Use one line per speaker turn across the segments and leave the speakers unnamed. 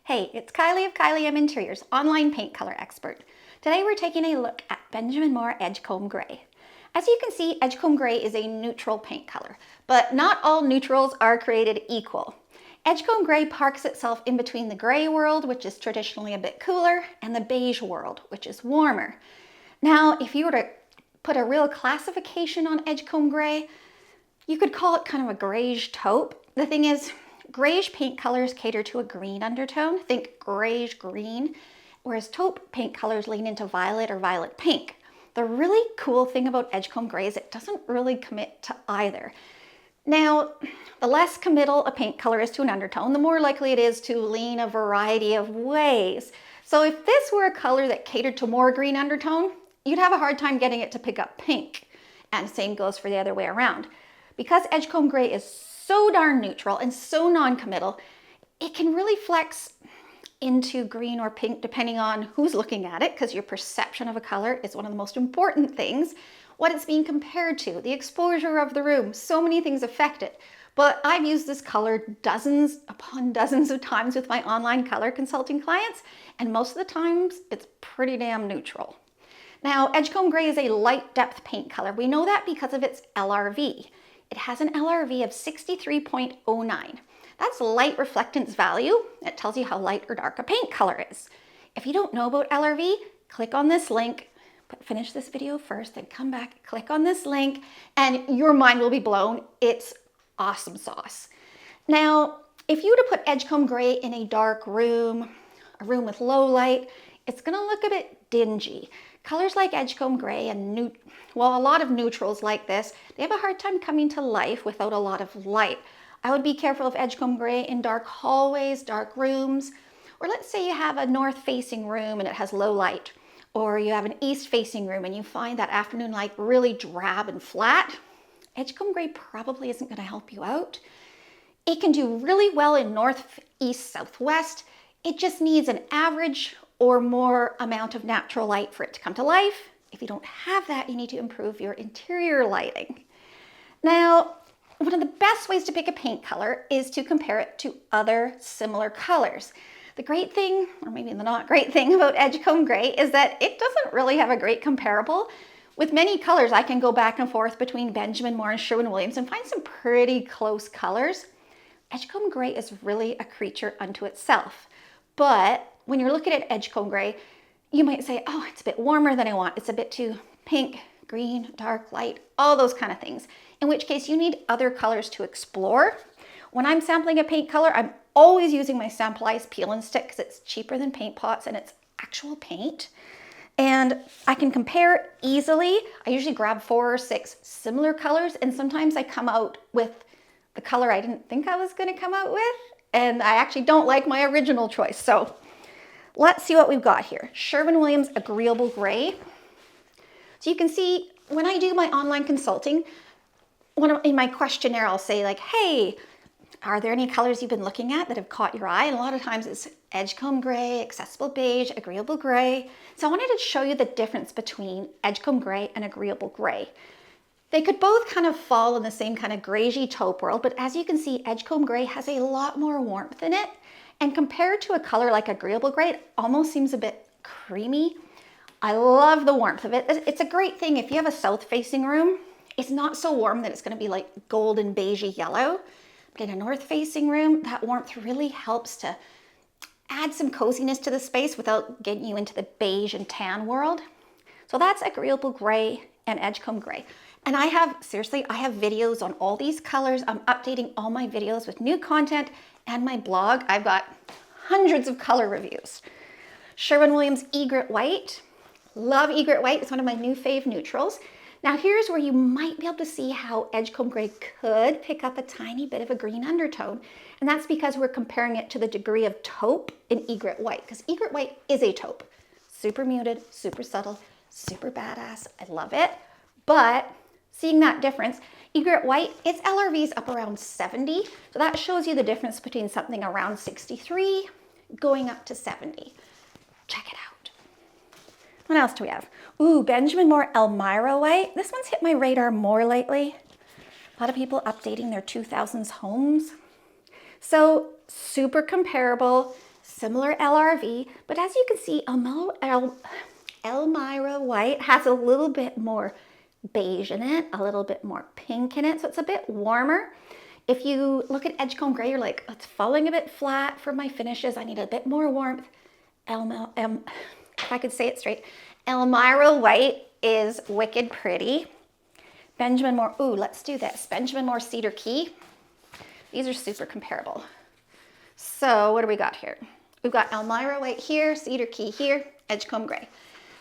Hey, it's Kylie of Kylie M Interiors, online paint color expert. Today we're taking a look at Benjamin Moore Edgecomb Gray. As you can see, Edgecomb Gray is a neutral paint color, but not all neutrals are created equal. Edgecomb Gray parks itself in between the gray world, which is traditionally a bit cooler, and the beige world, which is warmer. Now, if you were to put a real classification on Edgecomb Gray, you could call it kind of a greige-taupe. The thing is, greige paint colors cater to a green undertone, think greige green, whereas taupe paint colors lean into violet or violet pink. The really cool thing about Edgecomb Gray is it doesn't really commit to either. Now, the less committal a paint color is to an undertone, the more likely it is to lean a variety of ways. So if this were a color that catered to more green undertone, you'd have a hard time getting it to pick up pink. And the same goes for the other way around. Because Edgecomb Gray is so darn neutral and so non-committal, it can really flex into green or pink depending on who's looking at it, because your perception of a color is one of the most important things. What it's being compared to, the exposure of the room, so many things affect it. But I've used this color dozens upon dozens of times with my online color consulting clients, and most of the times it's pretty damn neutral. Now, Edgecomb Gray is a light depth paint color. We know that because of its LRV. It has an LRV of 63.09. That's light reflectance value. It tells you how light or dark a paint color is. If you don't know about LRV, click on this link, but finish this video first, then come back, click on this link, and your mind will be blown. It's awesome sauce. Now, if you were to put Edgecomb Gray in a dark room, a room with low light, it's gonna look a bit dingy. Colors like Edgecomb Gray and a lot of neutrals like this, they have a hard time coming to life without a lot of light. I would be careful of Edgecomb Gray in dark hallways, dark rooms, or let's say you have a north-facing room and it has low light, or you have an east-facing room and you find that afternoon light really drab and flat. Edgecomb Gray probably isn't going to help you out. It can do really well in north, east, southwest. It just needs an average or more amount of natural light for it to come to life. If you don't have that, you need to improve your interior lighting. Now, one of the best ways to pick a paint color is to compare it to other similar colors. The great thing, or maybe the not great thing about Edgecomb Gray is that it doesn't really have a great comparable. With many colors, I can go back and forth between Benjamin Moore and Sherwin-Williams and find some pretty close colors. Edgecomb Gray is really a creature unto itself. But when you're looking at Edgecomb Gray, you might say, oh, it's a bit warmer than I want. It's a bit too pink, green, dark, light, all those kind of things. In which case you need other colors to explore. When I'm sampling a paint color, I'm always using my sampleized peel and stick because it's cheaper than paint pots and it's actual paint. And I can compare easily. I usually grab 4 or 6 similar colors, and sometimes I come out with the color I didn't think I was going to come out with, and I actually don't like my original choice. So let's see what we've got here. Sherwin-Williams Agreeable Gray. So you can see when I do my online consulting, in my questionnaire, I'll say like, hey, are there any colors you've been looking at that have caught your eye? And a lot of times it's Edgecomb Gray, Accessible Beige, Agreeable Gray. So I wanted to show you the difference between Edgecomb Gray and Agreeable Gray. They could both kind of fall in the same kind of greige-taupe world, but as you can see, Edgecomb Gray has a lot more warmth in it. And compared to a color like Agreeable Gray, it almost seems a bit creamy. I love the warmth of it. It's a great thing if you have a south-facing room. It's not so warm that it's going to be like golden beigey yellow. But in a north-facing room, that warmth really helps to add some coziness to the space without getting you into the beige and tan world. So that's Agreeable Gray and Edgecomb Gray. And I have videos on all these colors. I'm updating all my videos with new content and my blog. I've got hundreds of color reviews. Sherwin-Williams Egret White. Love Egret White. It's one of my new fave neutrals. Now here's where you might be able to see how Edgecomb Gray could pick up a tiny bit of a green undertone. And that's because we're comparing it to the degree of taupe in Egret White, because Egret White is a taupe. Super muted, super subtle, super badass. I love it. But seeing that difference, Egret White, its LRV is up around 70. So that shows you the difference between something around 63 going up to 70. Check it out. What else do we have? Ooh, Benjamin Moore Elmira White. This one's hit my radar more lately. A lot of people updating their 2000s homes. So super comparable, similar LRV, but as you can see, Elmira White has a little bit more beige in it, a little bit more pink in it, so it's a bit warmer. If you look at Edgecomb Gray, you're like, it's falling a bit flat for my finishes. I need a bit more warmth. If I could say it straight, Elmira White is wicked pretty. Benjamin Moore, ooh, let's do this. Benjamin Moore Cedar Key. These are super comparable. So what do we got here? We've got Elmira White here, Cedar Key here, Edgecomb Gray.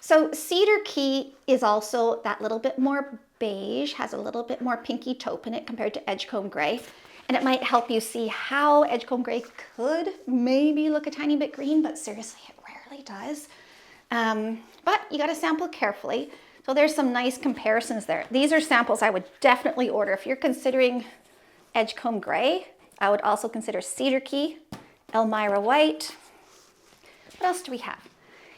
So Cedar Key is also that little bit more beige, has a little bit more pinky taupe in it compared to Edgecomb Gray. And it might help you see how Edgecomb Gray could maybe look a tiny bit green, but seriously, it rarely does. But you got to sample carefully. So there's some nice comparisons there. These are samples I would definitely order. If you're considering Edgecomb Gray, I would also consider Cedar Key, Elmira White. What else do we have?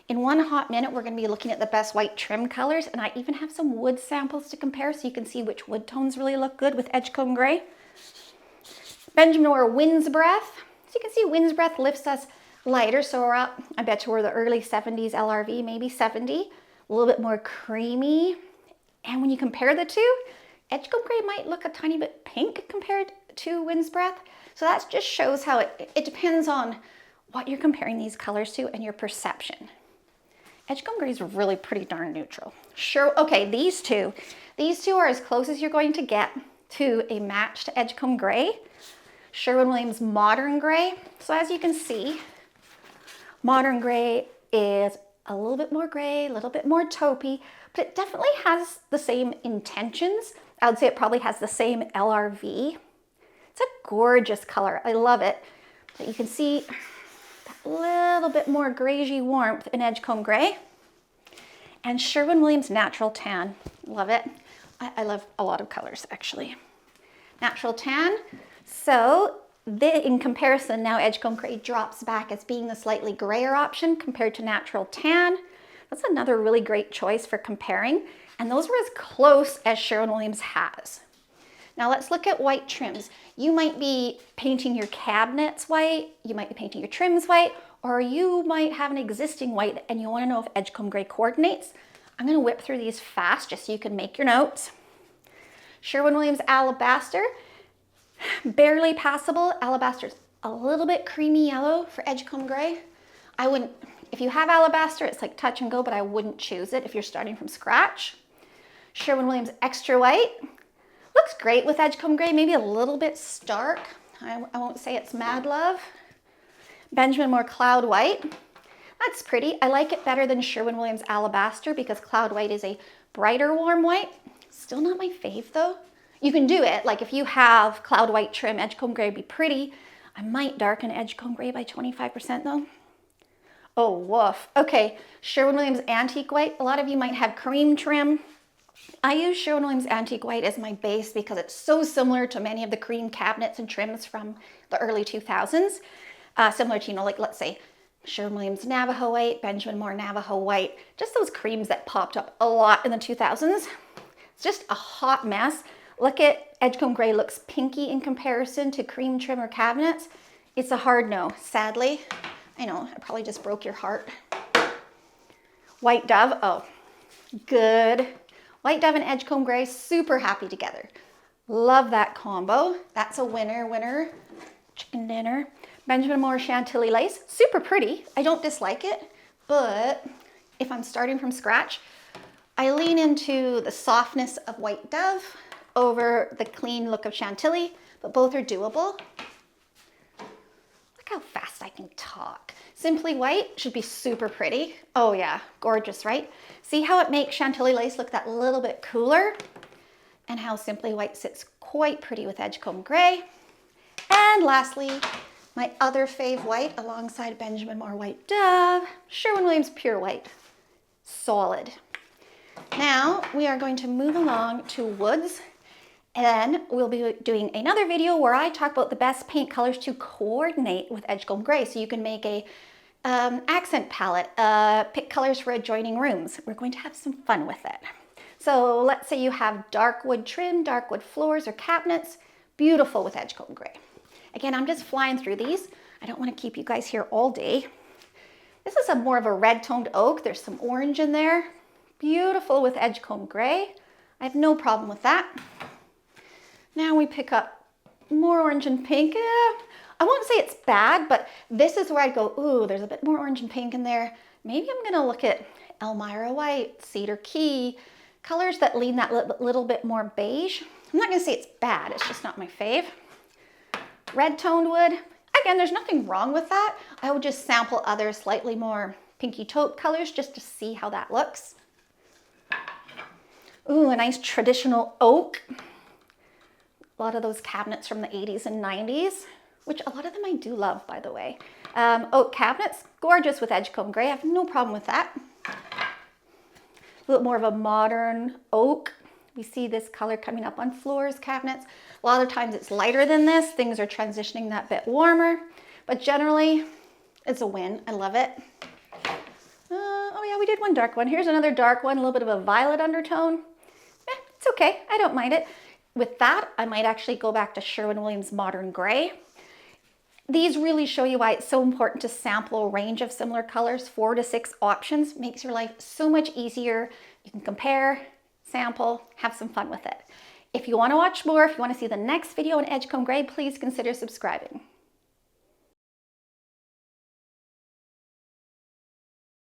In one hot minute, we're going to be looking at the best white trim colors, and I even have some wood samples to compare so you can see which wood tones really look good with Edgecomb Gray. Benjamin Moore Wind's Breath. So you can see Wind's Breath lifts us lighter, so we're up, I bet you we're the early 70s LRV, maybe 70. A little bit more creamy. And when you compare the two, Edgecomb Gray might look a tiny bit pink compared to Wind's Breath. So that just shows how it depends on what you're comparing these colors to and your perception. Edgecomb Gray is really pretty darn neutral. Sure, okay, these two are as close as you're going to get to a match to Edgecomb Gray. Sherwin-Williams Modern Gray. So as you can see, Modern Gray is a little bit more gray, a little bit more taupey, but it definitely has the same intentions. I would say it probably has the same LRV. It's a gorgeous color. I love it. But you can see that little bit more greige warmth in Edgecomb Gray. And Sherwin-Williams Natural Tan. Love it. I love a lot of colors, actually. Natural Tan. So in comparison, now Edgecomb Gray drops back as being the slightly grayer option compared to Natural Tan. That's another really great choice for comparing. And those were as close as Sherwin-Williams has. Now let's look at white trims. You might be painting your cabinets white, you might be painting your trims white, or you might have an existing white and you want to know if Edgecomb Gray coordinates. I'm going to whip through these fast just so you can make your notes. Sherwin-Williams Alabaster. Barely passable. Alabaster's a little bit creamy yellow for Edgecomb Gray. I wouldn't, if you have Alabaster, it's like touch and go, but I wouldn't choose it if you're starting from scratch. Sherwin-Williams Extra White. Looks great with Edgecomb Gray, maybe a little bit stark. I won't say it's mad love. Benjamin Moore Cloud White. That's pretty. I like it better than Sherwin-Williams Alabaster because Cloud White is a brighter warm white. Still not my fave though. You can do it, like if you have Cloud White trim, Edgecomb Gray would be pretty. I might darken Edgecomb Gray by 25% though. Oh, woof. Okay, Sherwin-Williams Antique White. A lot of you might have cream trim. I use Sherwin-Williams Antique White as my base because it's so similar to many of the cream cabinets and trims from the early 2000s. Similar to, like let's say Sherwin-Williams Navajo White, Benjamin Moore Navajo White, just those creams that popped up a lot in the 2000s. It's just a hot mess. Look at Edgecomb Gray, looks pinky in comparison to cream trim or cabinets. It's a hard no, sadly. I know, I probably just broke your heart. White Dove, oh, good. White Dove and Edgecomb Gray, super happy together. Love that combo. That's a winner, chicken dinner. Benjamin Moore Chantilly Lace, super pretty. I don't dislike it, but if I'm starting from scratch, I lean into the softness of White Dove over the clean look of Chantilly, but both are doable. Look how fast I can talk. Simply White should be super pretty. Oh yeah, gorgeous, right? See how it makes Chantilly Lace look that little bit cooler? And how Simply White sits quite pretty with Edgecomb Gray. And lastly, my other fave white alongside Benjamin Moore White Dove, Sherwin-Williams Pure White. Solid. Now we are going to move along to woods. And then we'll be doing another video where I talk about the best paint colors to coordinate with Edgecomb Gray. So you can make a accent palette, pick colors for adjoining rooms. We're going to have some fun with it. So let's say you have dark wood trim, dark wood floors or cabinets, beautiful with Edgecomb Gray. Again, I'm just flying through these. I don't want to keep you guys here all day. This is more of a red toned oak. There's some orange in there. Beautiful with Edgecomb Gray. I have no problem with that. Now we pick up more orange and pink. I won't say it's bad, but this is where I'd go, ooh, there's a bit more orange and pink in there. Maybe I'm gonna look at Elmira White, Cedar Key, colors that lean that little bit more beige. I'm not gonna say it's bad, it's just not my fave. Red toned wood, again, there's nothing wrong with that. I would just sample other slightly more pinky taupe colors just to see how that looks. Ooh, a nice traditional oak. A lot of those cabinets from the 80s and 90s, which a lot of them I do love, by the way. Oak cabinets, gorgeous with Edgecomb Gray. I have no problem with that. A little more of a modern oak. We see this color coming up on floors, cabinets. A lot of times it's lighter than this. Things are transitioning that bit warmer, but generally it's a win. I love it. Oh yeah, we did one dark one. Here's another dark one, a little bit of a violet undertone. It's okay, I don't mind it. With that, I might actually go back to Sherwin-Williams Modern Gray. These really show you why it's so important to sample a range of similar colors. 4 to 6 options makes your life so much easier. You can compare, sample, have some fun with it. If you want to watch more, if you want to see the next video on Edgecomb Gray, please consider subscribing.